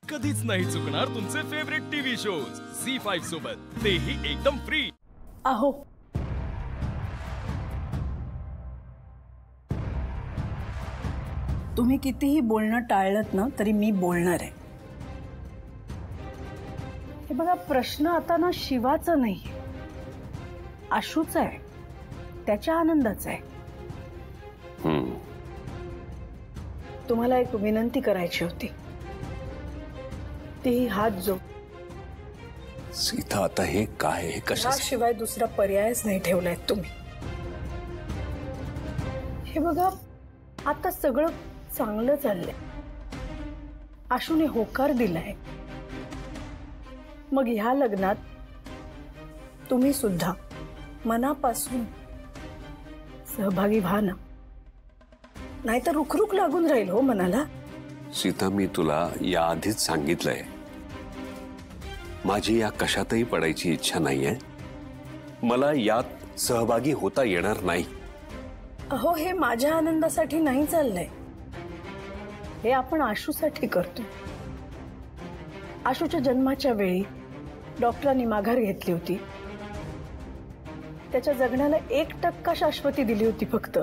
कधीच नाही चुकणार तुमचे फेवरेट टीव्ही शोज झी5 सोबत, तेही एकदम फ्री। अहो तुम्ही कितीही बोलणं टाळलत ना तरी मी बोलणार आहे। हे बघा, प्रश्न आता ना शिवाचा नाही, आशूचा आहे, त्याच्या आनंदाचा आहे। तुम्हाला एक विनंती करायची होती, ती हात जो सीता, आता हे काय, हे कशाशिवाय दुसरा पर्यायच नाही ठेवलाय तुम्ही। हे बघा, आता सगळं चांगलं चाललंय, आशूने होकार दिलाय, मग ह्या लग्नात तुम्ही सुद्धा मनापासून सहभागी व्हा ना, नाहीतर रुखरुख लागून राहील हो मनाला। सीता, मी तुला याआधीच सांगितलंय, माझी या कशातही पडायची इच्छा नाहीये, मला यात सहभागी होता येणार नाही। अहो, हे माझ्या आनंदासाठी नाही चाललंय, हे आपण आशूसाठी करतो। आशूच्या जन्माच्या वेळी डॉक्टरांनी माघार घेतली होती, त्याच्या जगण्याला 1% शाश्वती दिली होती फक्त,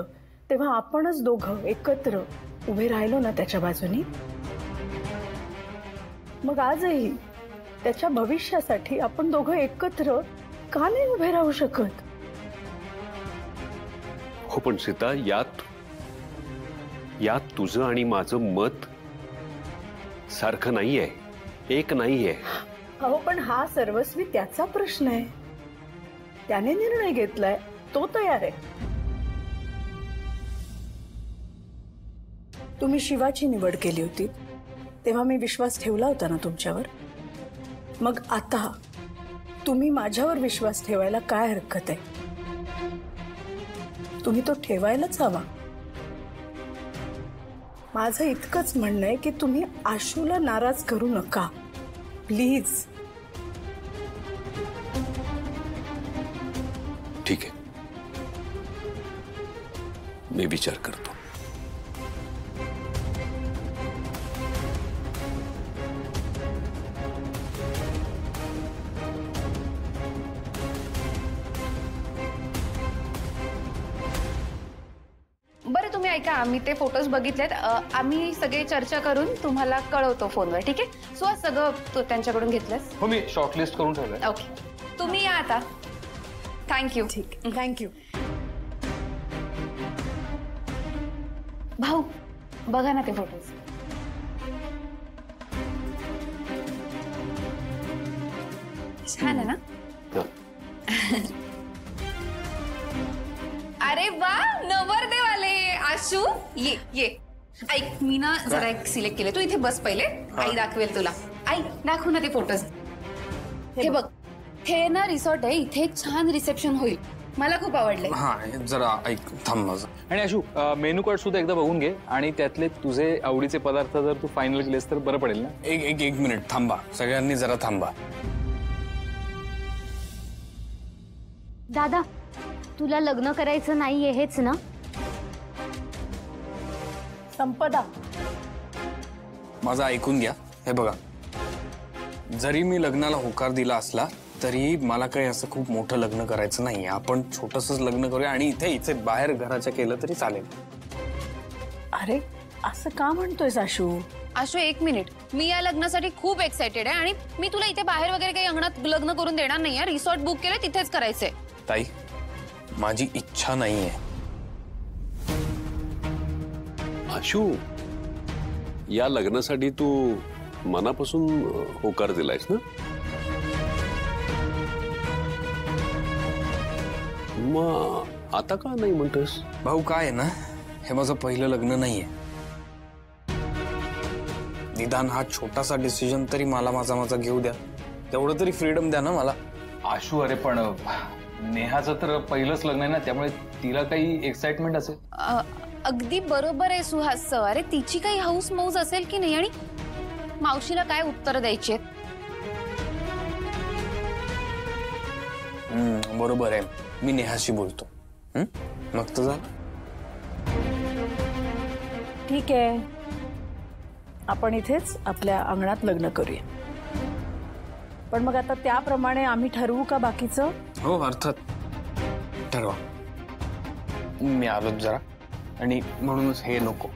तेव्हा आपणच दोघं एकत्र उभे राहिलो ना त्याच्या बाजूनी। मग आजही त्याच्या भविष्यासाठी आपण दोघं एकत्र का नाही उभे राहू शकत? हो, पण सीता, यात तुझं आणि माझं मत सारखं नाहीये, एक नाहीये। अहो, पण हा सर्वस्वी त्याचा प्रश्न आहे, त्याने निर्णय घेतलाय, तो तयार आहे। तुम्ही शिवाची निवड केली होती तेव्हा मी विश्वास ठेवला होता ना तुमच्यावर, मग आता तुम्ही माझ्यावर विश्वास ठेवायला काय हरकत आहे? तुम्ही तो ठेवायलाच हवा। माझं इतकंच म्हणणं आहे की तुम्ही आशूला नाराज करू नका, प्लीज। ठीक आहे, मी विचार करतो। बरं, तुम्ही ऐका, आम्ही ते फोटोज बघितलेत, आम्ही सगळे चर्चा करून तुम्हाला कळवतो फोनवर, ठीक आहे? सो आज सगळं त्यांच्याकडून घेतलंस? हो, मी शॉर्टलिस्ट करून ठेवलंय। ओके, तुम्ही या आता। थँक्यू। ठीक, थँक्यू। भाऊ, बघा ना ते फोटोज। छान आहे ना? अरे वा, नवरदेव आले। आशू, ये ऐक, मी ना जरा एक सिलेक्ट केले, तू इथे बस पहिले, आई दाखवेल तुला। आई, दाखव ना ते फोटोज। हे बघ, हे ना रिसॉर्ट आहे, इथे एक छान रिसेप्शन होईल, मला खूप आवडलंय। हां, जरा ऐक, थांब माझं। आणि आशू, मेनू कार्ड सुद्धा एकदा बघून घे, आणि त्यातले तुझे आवडीचे पदार्थ जर तू फायनल केलेस तर बरं पडेल ना। एक मिनिट थांबा, सगळ्यांनी जरा थांबा। दादा, तुला लग्न करायचं नाहीये हेच ना? संपदा, माझं ऐकून घ्या। हे बघा, जरी मी लग्नाला होकार दिला असला तरी मला काही असं खूप मोठं लग्न करायचं नाही, आपण छोटंसंच लग्न करूया, आणि इथे बाहेर घराच्या केलं तरी चालेल। अरे असं का म्हणतोयस आशू? आशू, एक मिनिट, मी या लग्नासाठी खूप एक्साइटेड आहे, आणि मी तुला इथे बाहेर वगैरे काही अंगणात लग्न करून देणार नाही। रिसॉर्ट बुक केलं, तिथेच करायचंय। ताई, माझी इच्छा नाहीये। आशू, या लग्नासाठी तू मनापासून होकार दिलायस ना? मग आता का नाही म्हणतोस? भाऊ, काय आहे ना, हे माझं पहिलं लग्न नाहीये, निदान हा छोटासा डिसिजन तरी मला माझा घेऊ द्या, तेवढं तरी फ्रीडम द्या ना मला। आशू, अरे पण नेहाचं तर पहिलंच लग्न आहे ना, त्यामुळे तिला काही एक्साइटमेंट असेल। अगदी बरोबर आहे सुहास सर, अरे तिची काही हौस मौज असेल की नाही, आणि मावशीला काय उत्तर द्यायची? बरोबर आहे, मी नेहाशी बोलतो, मग तर झालं। ठीक आहे, आपण इथेच आपल्या अंगणात लग्न करूया. पण मग आता त्याप्रमाणे आम्ही ठरवू का बाकीचं? हो अर्थात ठरवा. मी आलोच जरा आणि म्हणूनच हे नको.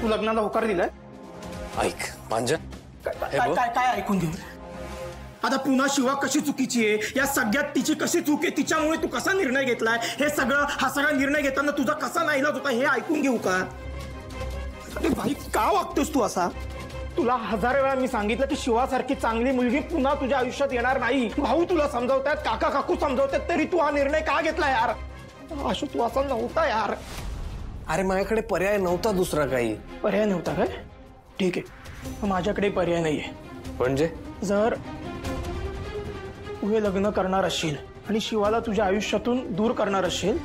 तू लग्नाला होकार दिलाय? ऐक मांजा, काय काय काय ऐकून घेऊ? आता पुन्हा शिवा कशी चुकीची आहे, या सगळ्यात तिची कशी चूक आहे, तिच्यामुळे तू कसा निर्णय घेतलाय, हे सगळं हा सगळा निर्णय घेताना तुझा कसा नाईलाज होता हे ऐकून घेऊ का? अरे भाई का वागतोस तू असा? तुला 1000 वेळा मी सांगितलं की शिवासारखी चांगली मुलगी पुन्हा तुझ्या आयुष्यात येणार नाही. भाऊ तुला समजावतात, काका काकू समजावतात, तरी तू हा निर्णय का घेतला यार? आशू तू असा नव्हता यार. अरे माझ्याकडे पर्याय नव्हता दुसरा काही. पर्याय नव्हता काय? ठीक आहे, माझ्याकडे पर्याय नाहीये. म्हणजे जर तू हे लग्न करणार असशील आणि शिवाला तुझ्या आयुष्यातून दूर करणार असशील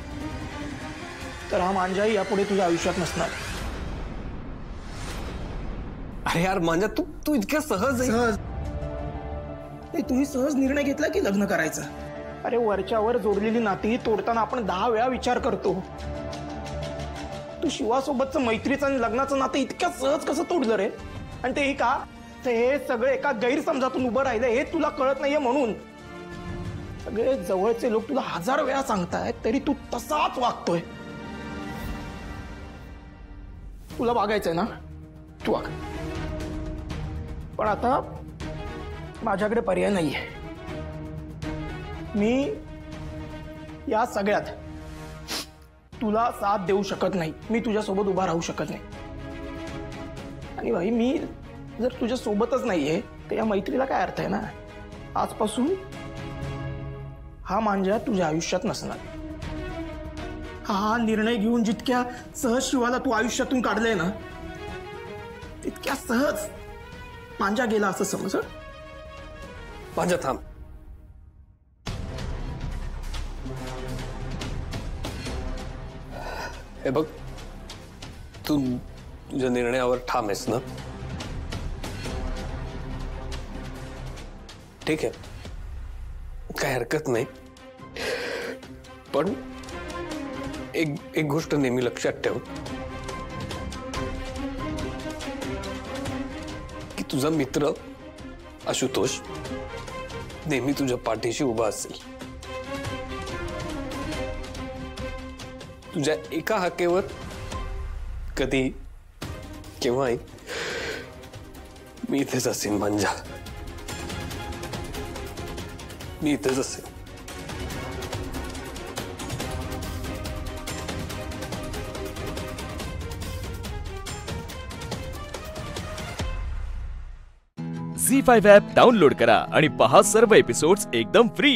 तर हा मांजाही यापुढे तुझ्या आयुष्यात नसणार. अरे यार मांजा, तू इतक्या सहज तुम्ही सहज निर्णय घेतला की लग्न करायचं. अरे वरच्यावर जोडलेली नाती तोडताना आपण 10 वेळा विचार करतो. तू शिवासोबतचं मैत्रीचं आणि लग्नाचं नातं इतक्या सहज कसं तोडलं रे? आणि तेही का? हे सगळे एका गैरसमजातून उभं राहिलं हे तुला कळत नाहीये म्हणून. सगळे जवळचे लोक तुला 1000 वेळा सांगतायत तरी तू तसाच वागतोय. तुला वागायचंय ना, तू वाग. पण आता माझ्याकडे पर्याय नाहीये. मी या सगळ्यात तुला साथ देऊ शकत नाही. मी तुझ्यासोबत उभा राहू शकत नाही. आणि भाई मी जर तुझ्या सोबतच नाहीये तर या मैत्रीला काय अर्थ आहे ना? आजपासून हा मांजा तुझ्या आयुष्यात नसणार. हा निर्णय घेऊन जितक्या सहज शिवाला तू आयुष्यातून काढलंय ना तितक्या सहज मांजा गेला असं समज. मांजा थांब. हे बघ, तू तुझ्या निर्णयावर ठाम आहेस ना? ठीक आहे, काय हरकत नाही. पण एक गोष्ट नेहमी लक्षात ठेव की तुझा मित्र आशुतोष नेहमी तुझ्या पाठीशी उभा असेल. तुझ्या एका हाकेवर कधी केव्हाही मी इथेच असेन मांजा. मी इथेच असेन. झी5 ॲप डाउनलोड करा आणि पहा सर्व एपिसोड्स एकदम फ्री.